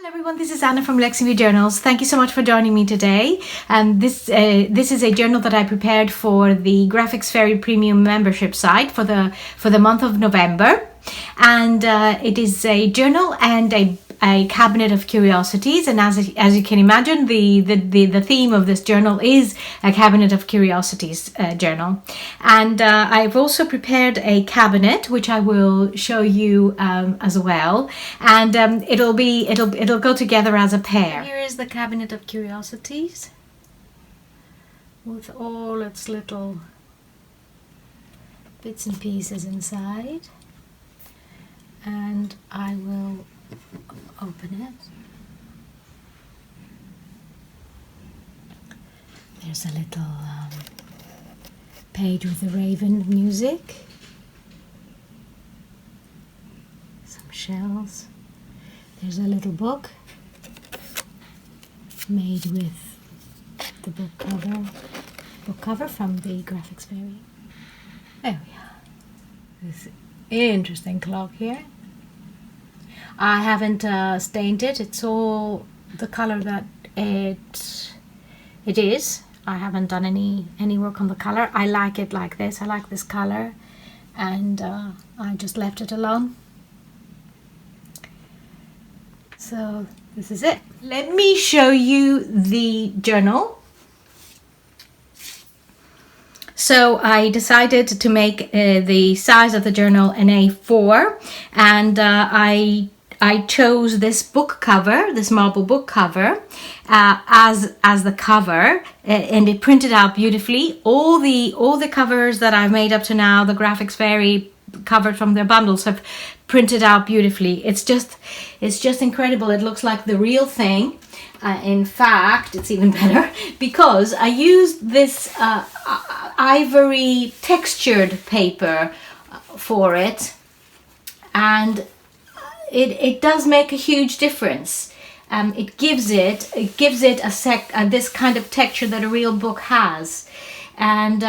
Hello everyone, this is Anna from Lexington Journals. Thank you so much for joining me today. This is a journal that I prepared for the Graphics Fairy Premium membership site for the month of November, and it is a journal and a cabinet of curiosities. And as you can imagine, the theme of this journal is a cabinet of curiosities journal. And I've also prepared a cabinet which I will show you as well, and it'll go together as a pair. Here is the cabinet of curiosities with all its little bits and pieces inside, and I will open it. There's a little page with the raven music, some shells. There's a little book made with the book cover from the Graphics Fairy. There we are. This interesting clock here. I haven't stained it. It's all the color that it is. I haven't done any work on the color. I like it like this. I like this color, and I just left it alone. So this is it. Let me show you the journal. So I decided to make the size of the journal an A4, and I chose this book cover, this marble book cover, as the cover, and it printed out beautifully. All the covers that I've made up to now, the Graphics Fairy covered from their bundles, have printed out beautifully. It's just incredible. It looks like the real thing. In fact, it's even better because I used this ivory textured paper for it, and it does make a huge difference. It gives it this kind of texture that a real book has, and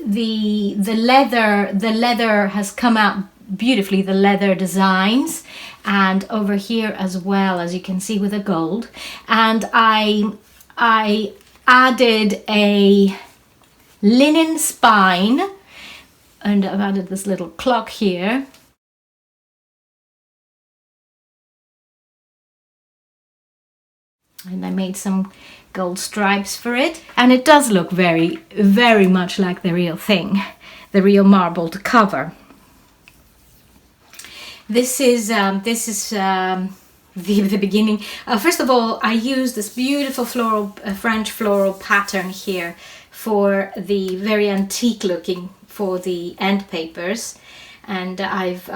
the leather has come out beautifully, the leather designs, and over here as well, as you can see, with the gold. And I added a linen spine, and I've added this little clock here. And I made some gold stripes for it, and it does look very, very much like the real thing, the real marbled cover. This is the beginning. First of all, I used this beautiful French floral pattern here for the very antique looking for the end papers, and I've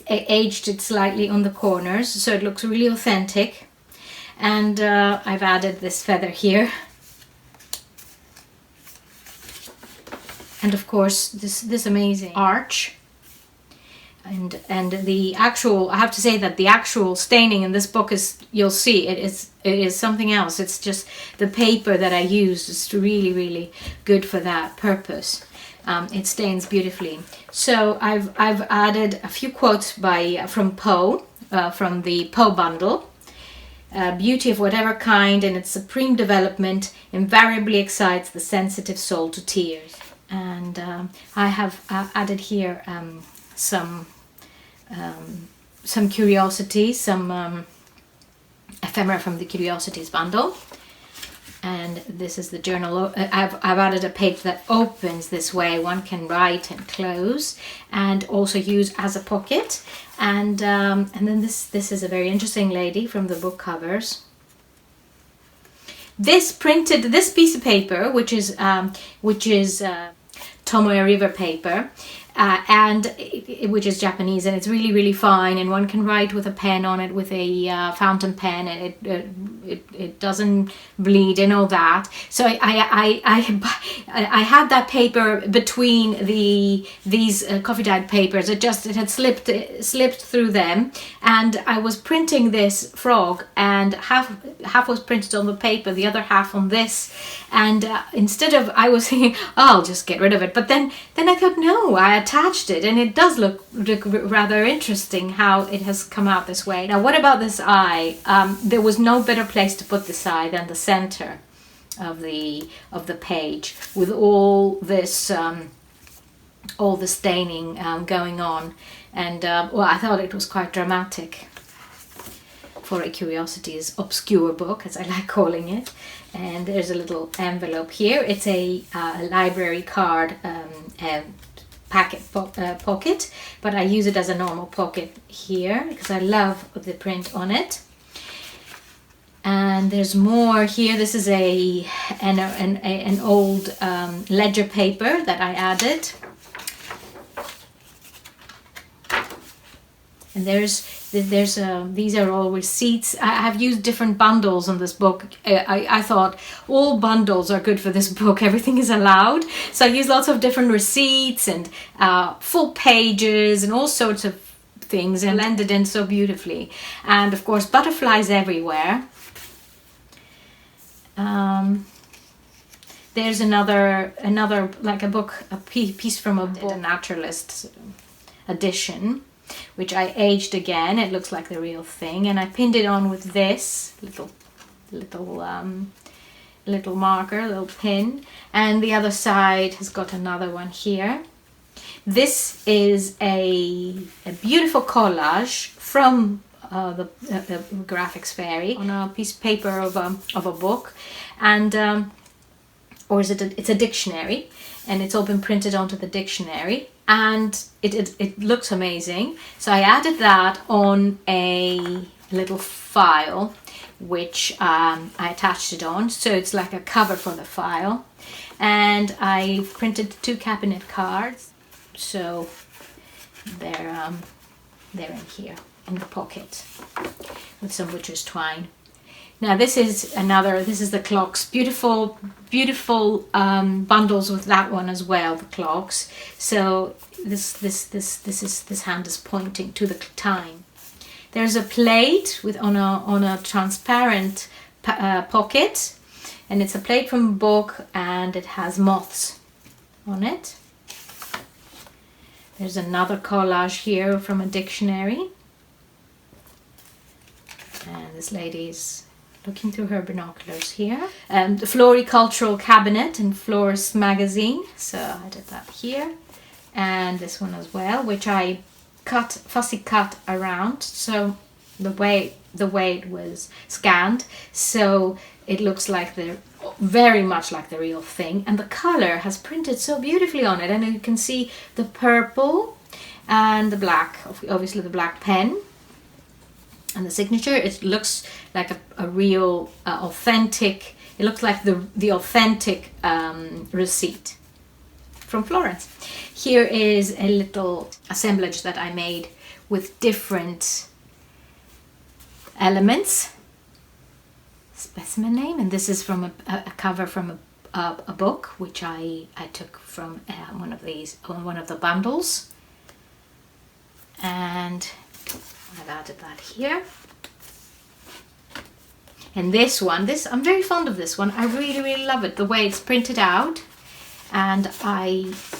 aged it slightly on the corners so it looks really authentic. And I've added this feather here, and of course this amazing arch. And the actual, I have to say that the actual staining in this book is, you'll see, it is something else. It's just the paper that I used is really, really good for that purpose. It stains beautifully. So I've added a few quotes from Poe, from the Poe bundle. Beauty of whatever kind and its supreme development invariably excites the sensitive soul to tears. And I have added here some curiosities, some ephemera from the Curiosities bundle. And this is the journal. I've added a page that opens this way. One can write and close, and also use as a pocket. And then this is a very interesting lady from the book covers. this piece of paper, which is Tomoe River paper, which is Japanese, and it's really, really fine, and one can write with a pen on it, with a fountain pen, and it doesn't bleed and all that. So I had that paper between these coffee dyed papers. It had slipped through them, and I was printing this frog, and half was printed on the paper, the other half on this, and instead of, I was thinking, oh, I'll just get rid of it, but then I thought, no, I attached it, and it does look rather interesting how it has come out this way. Now, what about this eye? There was no better place to put this eye than the center of the page, with all the staining going on, and well, I thought it was quite dramatic for a Curiosities obscure book, as I like calling it. And there's a little envelope here. It's a library card pocket, but I use it as a normal pocket here because I love the print on it. And there's more here. This is an old ledger paper that I added. And these are all receipts. I've used different bundles on this book. I thought all bundles are good for this book. Everything is allowed. So I used lots of different receipts and full pages and all sorts of things, and blended in so beautifully. And of course, butterflies everywhere. There's another like a piece from a book, a naturalist edition, which I aged again. It looks like the real thing, and I pinned it on with this little marker, little pin, and the other side has got another one here. This is a beautiful collage from the graphics fairy on a piece of paper of a book, and or is it's a dictionary, and it's all been printed onto the dictionary, and it looks amazing. So I added that on a little file, which I attached it on, so it's like a cover for the file. And I printed 2 cabinet cards, so they're in here in the pocket with some butcher's twine. Now this is the clocks. Beautiful bundles with that one as well, the clocks. So this hand is pointing to the time. There's a plate on a transparent pocket, and it's a plate from a book, and it has moths on it. There's another collage here from a dictionary, and this lady's looking through her binoculars here. The floricultural cabinet in Florist magazine, so I did that here, and this one as well, which I fussy cut around, so the way it was scanned, so it looks like very much like the real thing, and the color has printed so beautifully on it, and you can see the purple and the black, obviously the black pen, and the signature. It looks like a real authentic, it looks like the authentic receipt from Florence. Here is a little assemblage that I made with different elements. Specimen name, and this is from a cover from a book, which I took from one of the bundles, and I've added that here. And this I'm very fond of this one. I really love it, the way it's printed out. And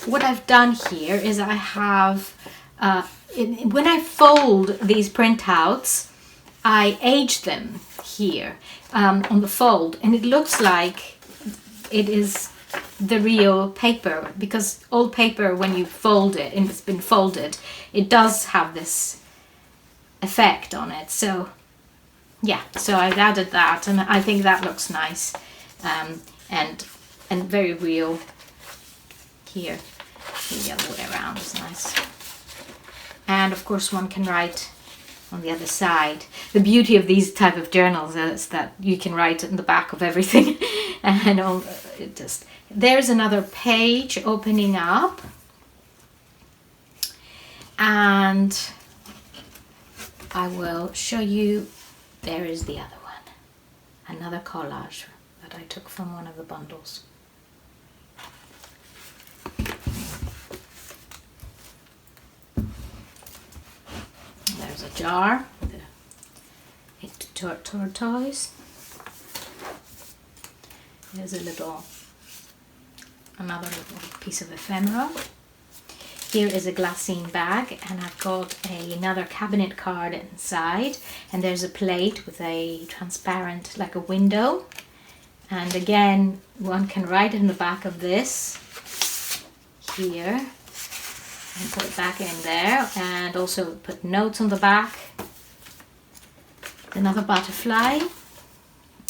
what I've done here is I have when I fold these printouts, I age them here on the fold, and it looks like it is the real paper, because old paper, when you fold it and it's been folded, it does have this effect on it. So yeah, so I've added that, and I think that looks nice, and very real. Here, the other way around is nice. And of course one can write on the other side. the beauty of these type of journals is that you can write in the back of everything. And it just, there's another page opening up, and I will show you. There is the other one, another collage that I took from one of the bundles. There's a jar with a tortoise. There's another little piece of ephemera. Here is a glassine bag, and I've got another cabinet card inside, and there's a plate with a transparent, like a window. And again, one can write in the back of this here and put it back in there, and also put notes on the back. Another butterfly,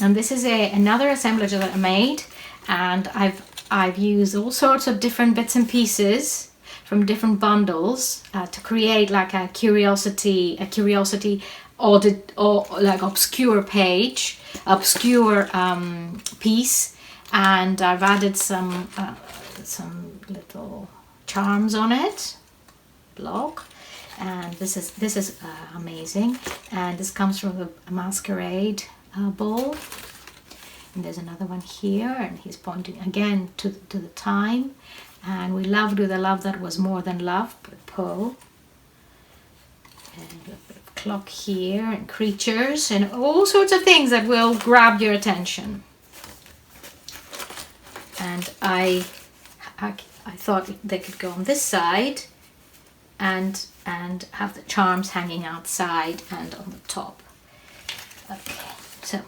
and this is another assemblage that I made, and I've used all sorts of different bits and pieces from different bundles to create like a curiosity audit, or like obscure piece. And I've added some little charms on it, block. And this is amazing. And this comes from a masquerade ball. And there's another one here, and he's pointing again to the time. And we loved with a love that was more than love, Poe. And a bit of clock here, and creatures, and all sorts of things that will grab your attention. And I thought they could go on this side, and have the charms hanging outside and on the top. Okay, so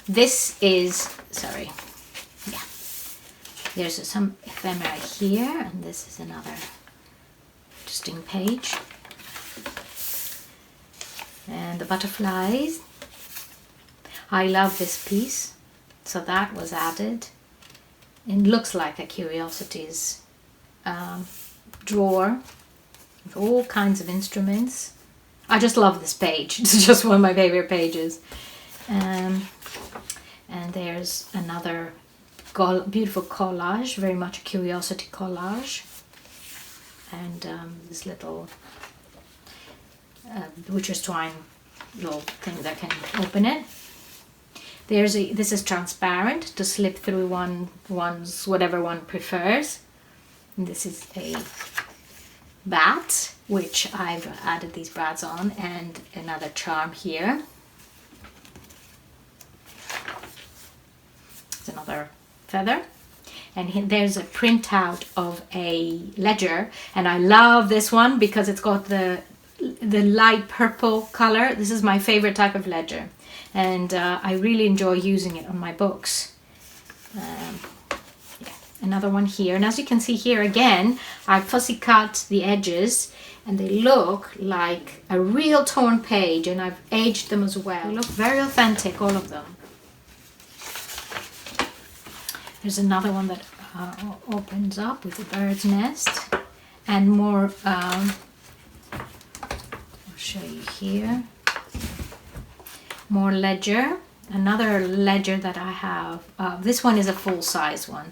this is, sorry, yeah. There's some ephemera here, and this is another interesting page. And the butterflies. I love this piece, so that was added. It looks like a Curiosities drawer with all kinds of instruments. I just love this page. It's just one of my favorite pages. And there's another beautiful collage, very much a curiosity collage, and this little butcher's twine little thing that can open it. This is transparent to slip through one's whatever one prefers. And this is a bat, which I've added these brads on, and another charm here. It's another feather, and there's a printout of a ledger, and I love this one because it's got the light purple color. This is my favorite type of ledger, and I really enjoy using it on my books. Yeah. Another one here, and as you can see here again, I fussy cut the edges, and they look like a real torn page, and I've aged them as well. They look very authentic, all of them. There's another one that opens up with a bird's nest, and more, I'll show you here, more ledger. Another ledger that I have, this one is a full-size one.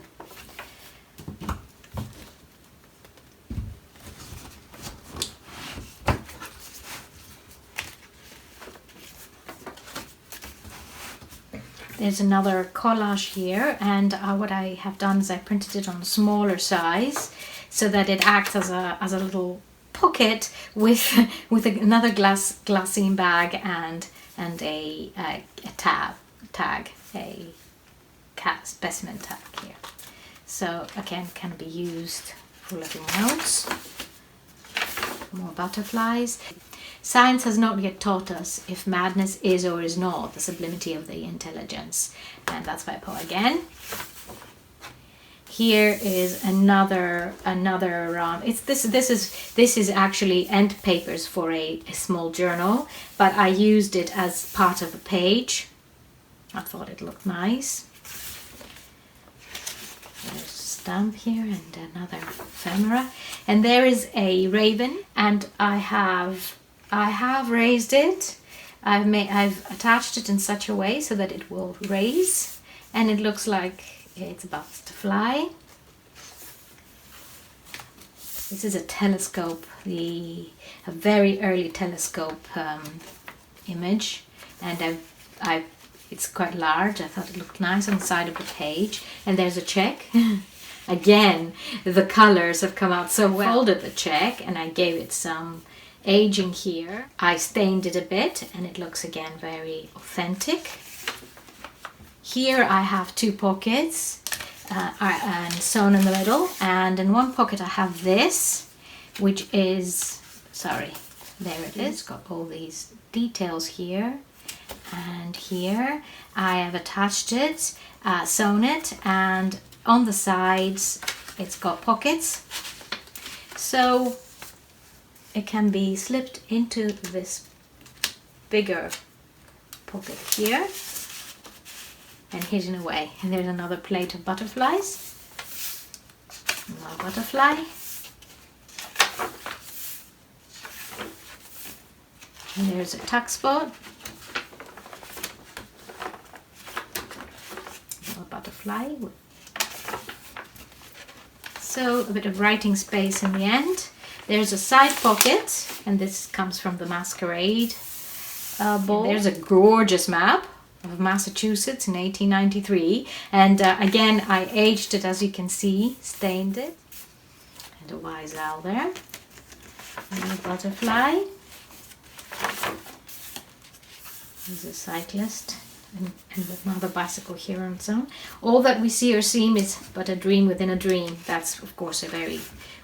There's another collage here, and what I have done is I printed it on a smaller size so that it acts as a little pocket with another glassine bag and a tag, a specimen tag here. So again, can be used for little notes. More butterflies. Science has not yet taught us if madness is or is not the sublimity of the intelligence, and that's by Poe again. Here is another. This is actually end papers for a small journal, but I used it as part of a page. I thought it looked nice. There's a stamp here and another ephemera, and there is a raven, and I have raised it I've attached it in such a way so that it will raise, and it looks like it's about to fly. This is a telescope, a very early telescope image, and it's quite large. I thought it looked nice on the side of the page. And there's a check. Again, the colors have come out so well. I folded the check and I gave it some aging here. I stained it a bit and it looks again very authentic. Here I have two pockets and sewn in the middle, and in one pocket I have this, which is, sorry, there it is. It's got all these details here and here. I have attached it, sewn it, and on the sides it's got pockets, so it can be slipped into this bigger pocket here and hidden away. And there's another plate of butterflies. Another butterfly. And there's a tuck spot. Another butterfly. So a bit of writing space in the end. There's a side pocket, and this comes from the Masquerade ball. There's a gorgeous map of Massachusetts in 1893, and again I aged it, as you can see, stained it, and a wise owl there, and a butterfly. There's a cyclist and another bicycle here on its own. All that we see or seem is but a dream within a dream. That's of course a very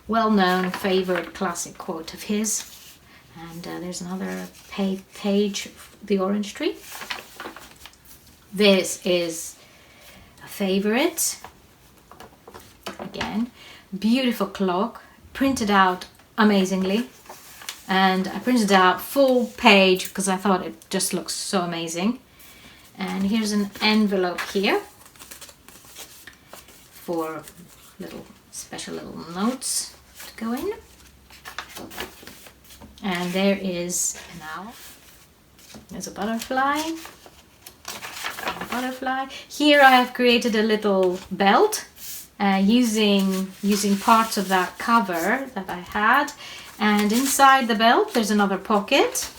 well-known favorite classic quote of his. And there's another page, the orange tree. This is a favorite. Again, beautiful clock, printed out amazingly. And I printed out full page because I thought it just looks so amazing. And here's an envelope here for special little notes to go in. And there is an owl. There's a butterfly. Here I have created a little belt using parts of that cover that I had, and inside the belt there's another pocket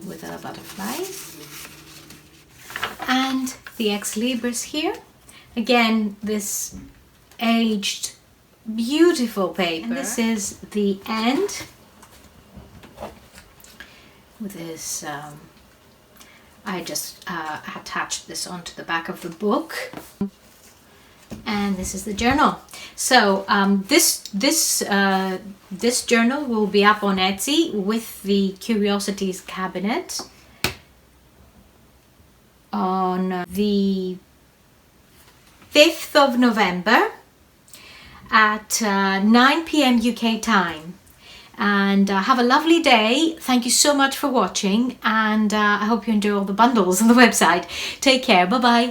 with a butterfly, and the ex libris here. Again, this aged beautiful paper. And this is the end with this. I just attached this onto the back of the book, and this is the journal. So this journal will be up on Etsy with the Curiosities cabinet on the 5th of November at 9 p.m. UK time. And have a lovely day. Thank you so much for watching, and I hope you enjoy all the bundles on the website. Take care. Bye bye.